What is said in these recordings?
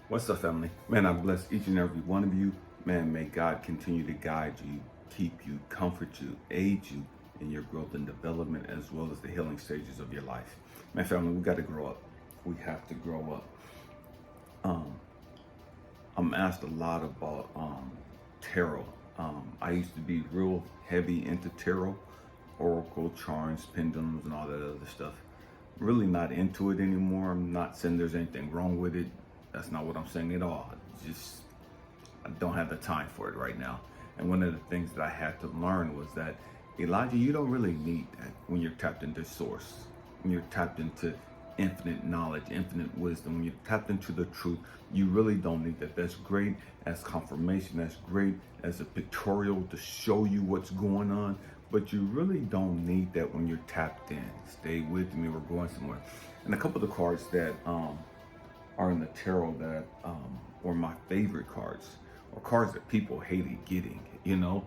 What's up, family? Man, I bless each and every one of you. Man, may God continue to guide you, keep you, comfort you, aid you in your growth and development, as well as the healing stages of your life. Man, family, we got to grow up. We have to grow up. I'm asked a lot about tarot. I used to be real heavy into tarot, oracle, charms, pendulums, and all that other stuff. Really not into it anymore. I'm not saying there's anything wrong with it. That's not what I'm saying at all. Just, I don't have the time for it right now. And one of the things that I had to learn was that, Elijah, you don't really need that when you're tapped into source, when you're tapped into infinite knowledge, infinite wisdom, when you're tapped into the truth. You really don't need that. That's great as confirmation. That's great as a pictorial to show you what's going on. But you really don't need that when you're tapped in. Stay with me. We're going somewhere. And a couple of the cards that are in the tarot that were my favorite cards, or cards that people hated getting, you know.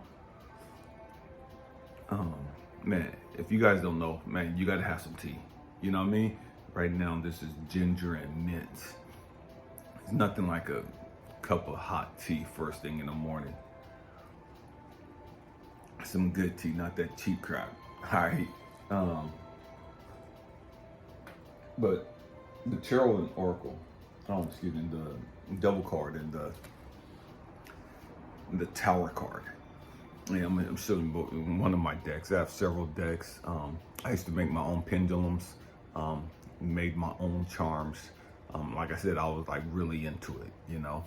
Man, if you guys don't know, man, you gotta have some tea. You know what I mean? Right now, this is ginger and mint. It's nothing like a cup of hot tea first thing in the morning. Some good tea, not that cheap crap. All right. But the tarot and oracle, excuse me, the devil card and the tower card. Yeah, I'm showing you both one of my decks. I have several decks. I used to make my own pendulums, made my own charms. Like I said, I was like really into it, you know.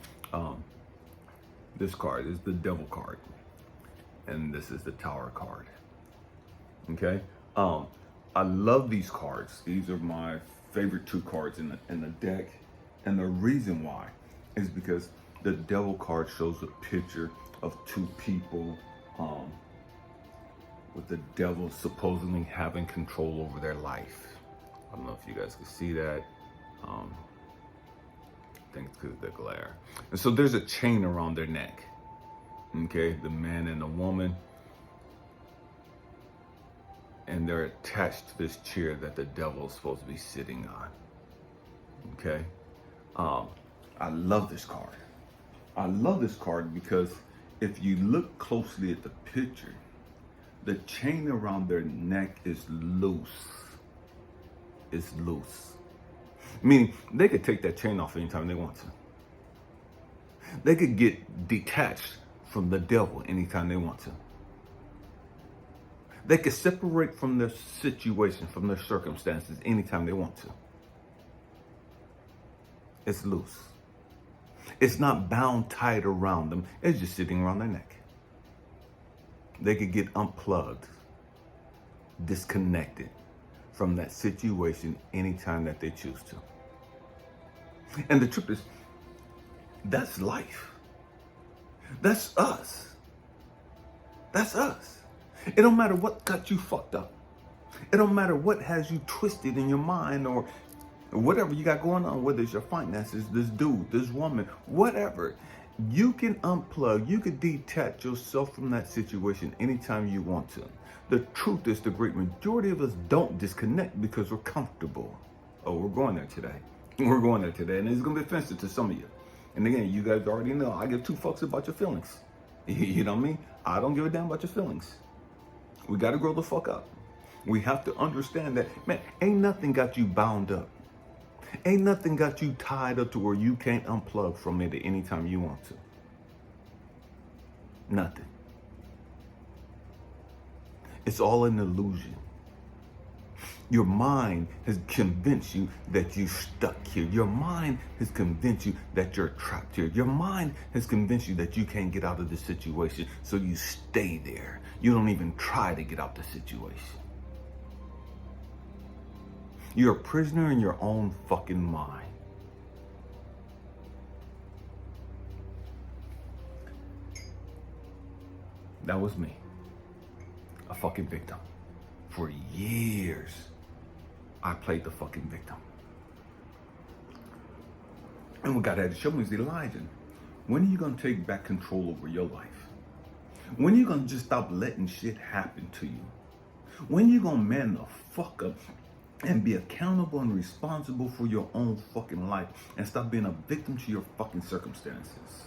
This card is the devil card, and this is the tower card. Okay. I love these cards. These are my favorite two cards in the deck, and the reason why is because the devil card shows a picture of two people with the devil supposedly having control over their life. I don't know if you guys can see that. I think it's because of the glare. And so there's a chain around their neck. Okay, the man and the woman. And they're attached to this chair that the devil is supposed to be sitting on. Okay. I love this card. I love this card because if you look closely at the picture, the chain around their neck is loose. It's loose. Meaning they could take that chain off anytime they want to. They could get detached from the devil anytime they want to. They could separate from their situation, from their circumstances anytime they want to. It's loose. It's not bound tight around them. It's just sitting around their neck. They could get unplugged, disconnected from that situation anytime that they choose to. And the truth is, that's life. That's us. That's us. It don't matter what got you fucked up. It don't matter what has you twisted in your mind or whatever you got going on, whether it's your finances, this dude, this woman, whatever. You can unplug, you can detach yourself from that situation anytime you want to. The truth is, the great majority of us don't disconnect because we're comfortable. Oh, we're going there today. We're going there today, and it's going to be offensive to some of you. And again, you guys already know, I give two fucks about your feelings. You know what I mean? I don't give a damn about your feelings. We got to grow the fuck up. We have to understand that, man, ain't nothing got you bound up. Ain't nothing got you tied up to where you can't unplug from it at any time you want to. Nothing. It's all an illusion. Your mind has convinced you that you're stuck here. Your mind has convinced you that you're trapped here. Your mind has convinced you that you can't get out of this situation, so you stay there. You don't even try to get out the situation. You're a prisoner in your own fucking mind. That was me. A fucking victim. For years, I played the fucking victim. And what God had to show me is, Elijah, when are you going to take back control over your life? When are you going to just stop letting shit happen to you? When are you going to man the fuck up and be accountable and responsible for your own fucking life, and stop being a victim to your fucking circumstances.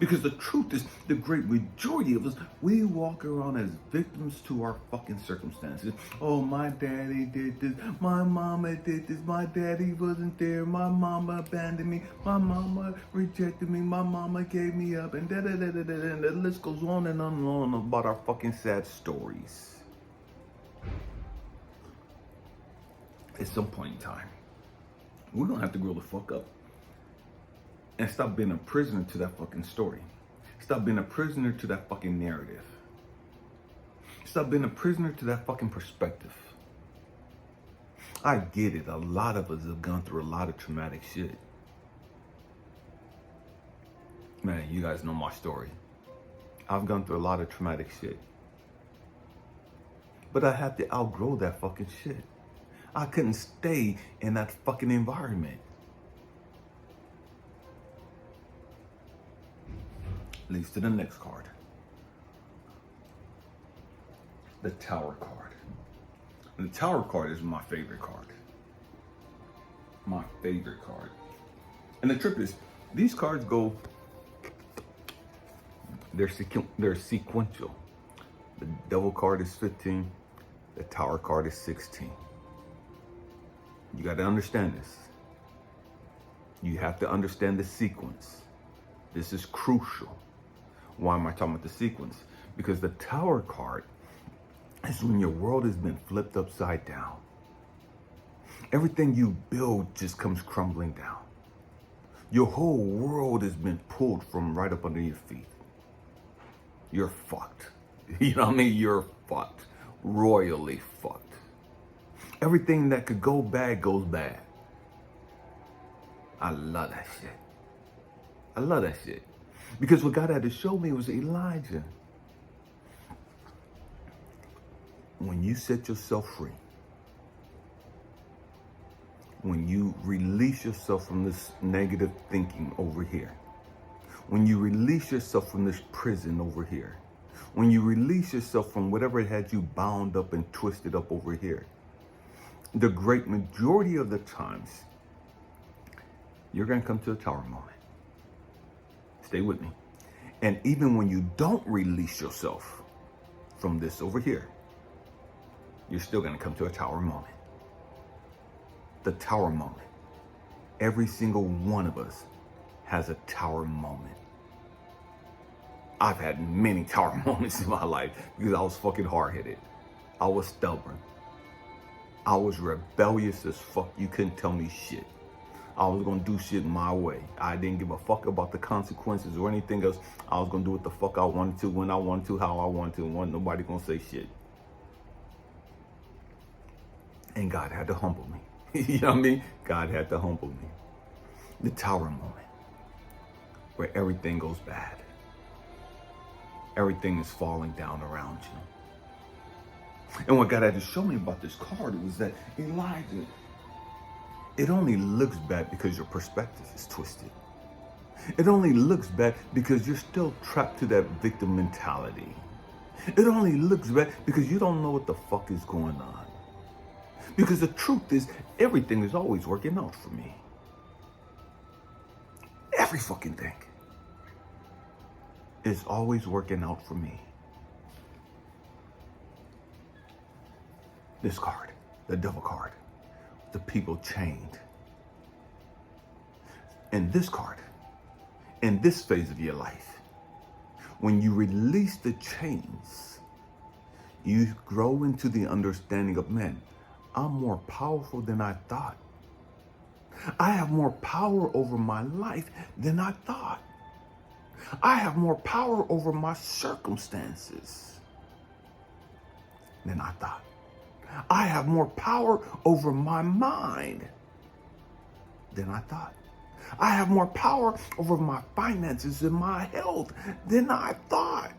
Because the truth is, the great majority of us, we walk around as victims to our fucking circumstances. Oh, my daddy did this, my mama did this, my daddy wasn't there, my mama abandoned me, my mama rejected me, my mama gave me up, and da-da-da-da-da, and the list goes on and on and on about our fucking sad stories. At some point in time, we're gonna have to grow the fuck up and stop being a prisoner to that fucking story. Stop being a prisoner to that fucking narrative. Stop being a prisoner to that fucking perspective. I get it. A lot of us have gone through a lot of traumatic shit. Man, you guys know my story. I've gone through a lot of traumatic shit. But I had to outgrow that fucking shit. I couldn't stay in that fucking environment. Leads to the next card. The Tower card. The Tower card is my favorite card. My favorite card. And the trip is, these cards go, they're sequential. The Devil card is 15. The Tower card is 16. You got to understand this. You have to understand the sequence. This is crucial. Why am I talking about the sequence? Because the Tower card is when your world has been flipped upside down. Everything you build just comes crumbling down. Your whole world has been pulled from right up under your feet. You're fucked. You know what I mean? You're fucked. Royally fucked. Everything that could go bad goes bad. I love that shit. I love that shit. Because what God had to show me was Elijah. When you set yourself free, when you release yourself from this negative thinking over here, when you release yourself from this prison over here, when you release yourself from whatever it had you bound up and twisted up over here, the great majority of the times, you're going to come to a tower moment. Stay with me. And even when you don't release yourself from this over here, you're still going to come to a tower moment. The tower moment. Every single one of us has a tower moment. I've had many tower moments in my life because I was fucking hard-headed. I was stubborn. I was rebellious as fuck. You couldn't tell me shit. I was going to do shit my way. I didn't give a fuck about the consequences or anything else. I was going to do what the fuck I wanted to, when I wanted to, how I wanted to, and wasn't nobody going to say shit. And God had to humble me. You know what I mean? God had to humble me. The tower moment, where everything goes bad. Everything is falling down around you. And what God had to show me about this card was that Elijah, it only looks bad because your perspective is twisted. It only looks bad because you're still trapped to that victim mentality. It only looks bad because you don't know what the fuck is going on. Because the truth is, everything is always working out for me. Every fucking thing is always working out for me. This card, the Devil card, the people chained. And this card, in this phase of your life, when you release the chains, you grow into the understanding of, man, I'm more powerful than I thought. I have more power over my life than I thought. I have more power over my circumstances than I thought. I have more power over my mind than I thought. I have more power over my finances and my health than I thought.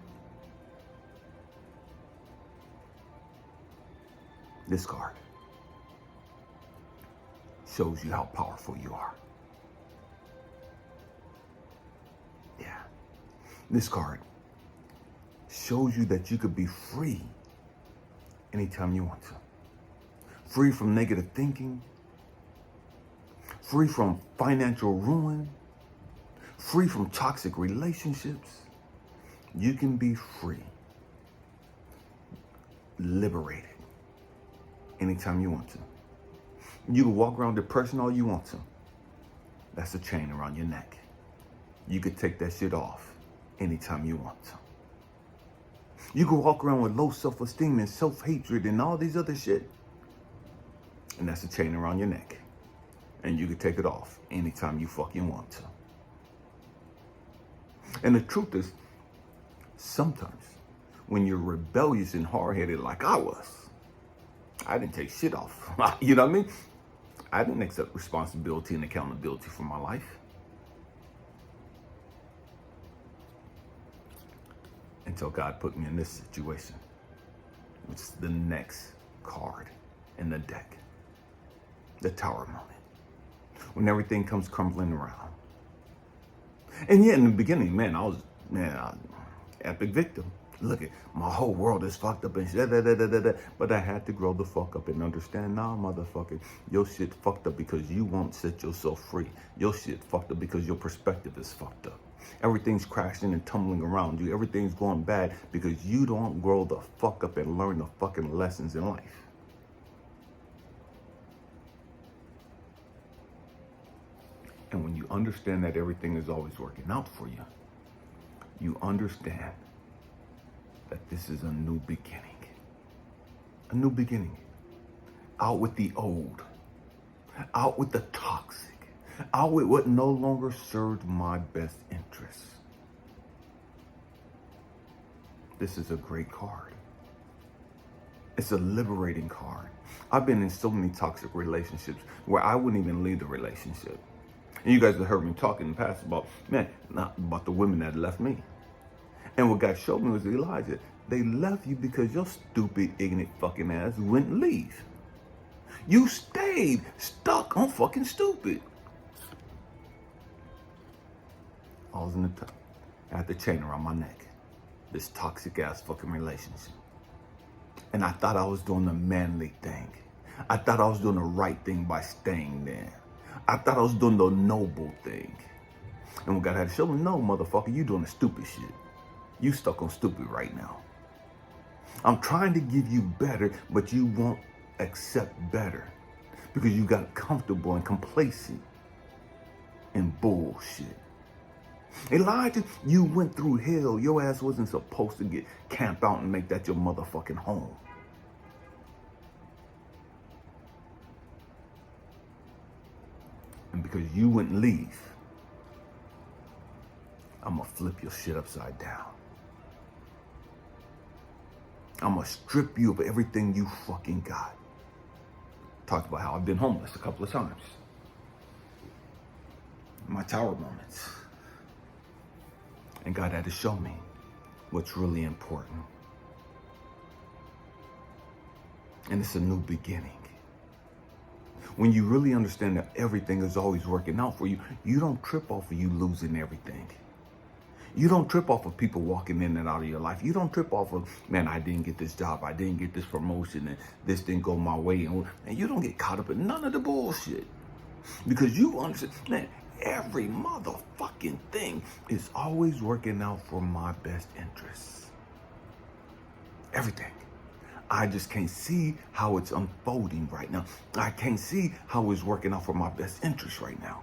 This card shows you how powerful you are. Yeah. This card shows you that you could be free anytime you want to. free from negative thinking, free from financial ruin, free from toxic relationships. You can be free, liberated, anytime you want to. You can walk around depression all you want to. That's a chain around your neck. You could take that shit off anytime you want to. You can walk around with low self-esteem and self-hatred and all these other shit. And that's a chain around your neck. And you can take it off anytime you fucking want to. And the truth is, sometimes when you're rebellious and hard-headed like I was, I didn't take shit off. You know what I mean? I didn't accept responsibility and accountability for my life. Until God put me in this situation, which is the next card in the deck. The Tower moment. When everything comes crumbling around. And yet in the beginning, I was epic victim. Look at my whole world is fucked up and shit. But I had to grow the fuck up and understand, nah, motherfucker, your shit fucked up because you won't set yourself free. Your shit fucked up because your perspective is fucked up. Everything's crashing and tumbling around you. Everything's going bad because you don't grow the fuck up and learn the fucking lessons in life. And when you understand that everything is always working out for you, you understand that this is a new beginning. A new beginning. Out with the old. Out with the toxic. Out with what no longer served my best interests. This is a great card. It's a liberating card. I've been in so many toxic relationships where I wouldn't even leave the relationship. And you guys have heard me talk in the past about, not about the women that left me. And what God showed me was, Elijah, they left you because your stupid, ignorant fucking ass wouldn't leave. You stayed stuck on fucking stupid. I was in the top. I had the chain around my neck. This toxic ass fucking relationship. And I thought I was doing the manly thing. I thought I was doing the right thing by staying there. I thought I was doing the noble thing. And when God had to show me, no, motherfucker, you doing the stupid shit. You stuck on stupid right now. I'm trying to give you better, but you won't accept better because you got comfortable and complacent in bullshit. Elijah, you went through hell. Your ass wasn't supposed to camp out and make that your motherfucking home. And because you wouldn't leave, I'm gonna flip your shit upside down. I'm gonna strip you of everything you fucking got. Talked about how I've been homeless a couple of times. My tower moments. And God had to show me what's really important. And it's a new beginning. When you really understand that everything is always working out for you, you don't trip off of you losing everything. You don't trip off of people walking in and out of your life. You don't trip off of, I didn't get this job, I didn't get this promotion, and this didn't go my way. And you don't get caught up in none of the bullshit. Because you understand, every motherfucking thing is always working out for my best interests. Everything. I just can't see how it's unfolding right now. I can't see how it's working out for my best interest right now.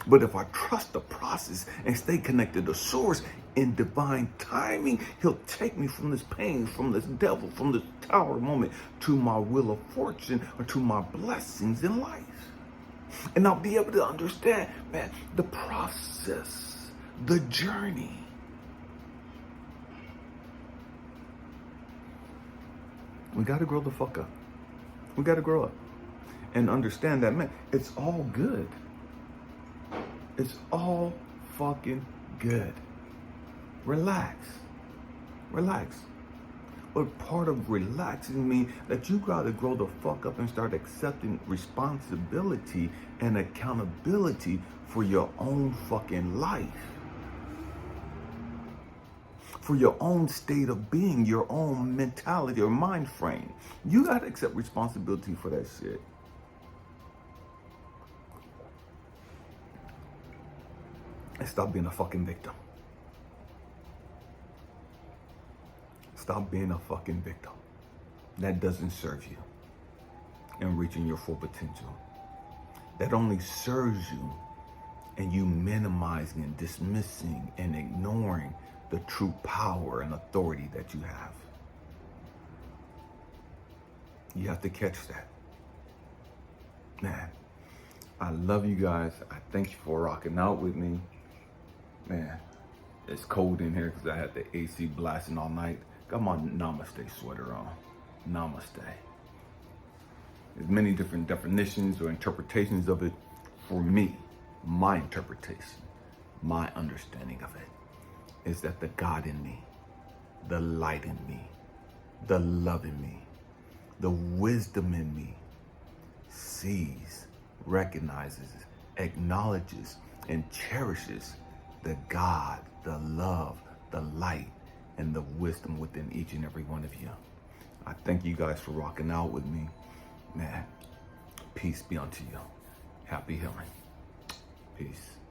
But if I trust the process and stay connected to source in divine timing, he'll take me from this pain, from this devil, from this tower moment to my wheel of fortune or to my blessings in life. And I'll be able to understand, the process, the journey. We got to grow the fuck up. We got to grow up and understand that, it's all good. It's all fucking good. Relax. Relax. But part of relaxing means that you got to grow the fuck up and start accepting responsibility and accountability for your own fucking life. for your own state of being, your own mentality or mind frame. You got to accept responsibility for that shit. And stop being a fucking victim. Stop being a fucking victim. That doesn't serve you in reaching your full potential. That only serves you in you minimizing and dismissing and ignoring the true power and authority that you have. You have to catch that. Man, I love you guys. I thank you for rocking out with me. Man, it's cold in here because I had the AC blasting all night. Got my namaste sweater on. Namaste. There's many different definitions or interpretations of it. For me, my interpretation, my understanding of it is that the God in me, the light in me, the love in me, the wisdom in me sees, recognizes, acknowledges, and cherishes the God, the love, the light, and the wisdom within each and every one of you. I thank you guys for rocking out with me. Man, peace be unto you. Happy healing. Peace.